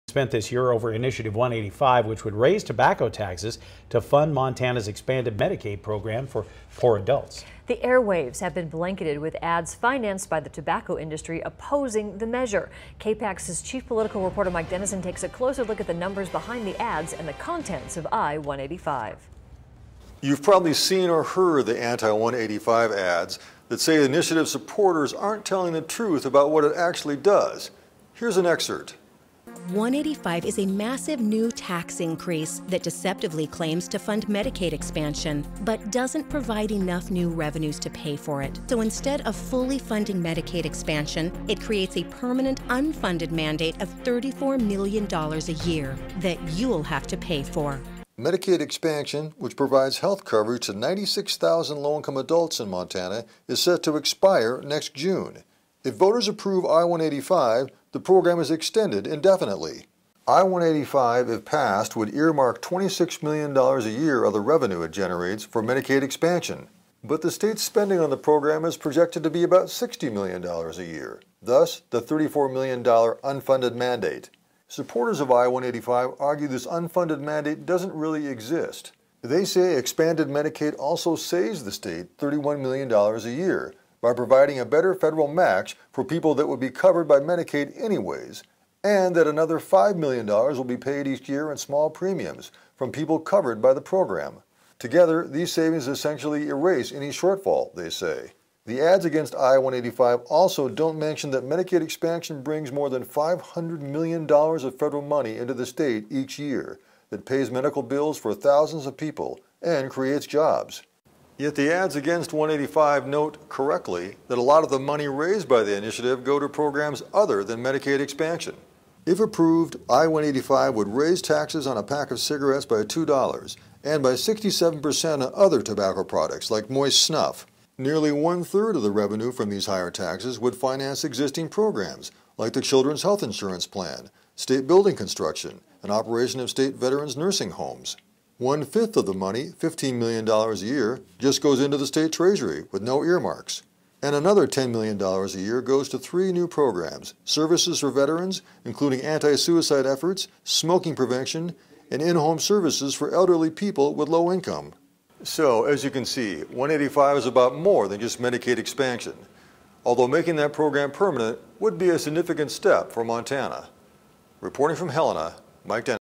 Spent this year over Initiative 185, which would raise tobacco taxes to fund Montana's expanded Medicaid program for poor adults. The airwaves have been blanketed with ads financed by the tobacco industry opposing the measure. KPAX's chief political reporter Mike Dennison takes a closer look at the numbers behind the ads and the contents of I-185. You've probably seen or heard the anti-185 ads that say initiative supporters aren't telling the truth about what it actually does. Here's an excerpt. 185 is a massive new tax increase that deceptively claims to fund Medicaid expansion, but doesn't provide enough new revenues to pay for it. So instead of fully funding Medicaid expansion, it creates a permanent unfunded mandate of $34 million a year that you'll have to pay for. Medicaid expansion, which provides health coverage to 96,000 low-income adults in Montana, is set to expire next June. If voters approve I-185, the program is extended indefinitely. I-185, if passed, would earmark $26 million a year of the revenue it generates for Medicaid expansion. But the state's spending on the program is projected to be about $60 million a year, thus the $34 million unfunded mandate. Supporters of I-185 argue this unfunded mandate doesn't really exist. They say expanded Medicaid also saves the state $31 million a year by providing a better federal match for people that would be covered by Medicaid anyways, and that another $5 million will be paid each year in small premiums from people covered by the program. Together, these savings essentially erase any shortfall, they say. The ads against I-185 also don't mention that Medicaid expansion brings more than $500 million of federal money into the state each year that pays medical bills for thousands of people and creates jobs. Yet the ads against 185 note correctly that a lot of the money raised by the initiative go to programs other than Medicaid expansion. If approved, I-185 would raise taxes on a pack of cigarettes by $2 and by 67% on other tobacco products like moist snuff. Nearly one-third of the revenue from these higher taxes would finance existing programs like the Children's Health Insurance Plan, state building construction, and operation of state veterans nursing homes. 1/5 of the money, $15 million a year, just goes into the state treasury with no earmarks. And another $10 million a year goes to 3 new programs: services for veterans, including anti-suicide efforts, smoking prevention, and in-home services for elderly people with low income. So, as you can see, 185 is about more than just Medicaid expansion, although making that program permanent would be a significant step for Montana. Reporting from Helena, Mike Dennison.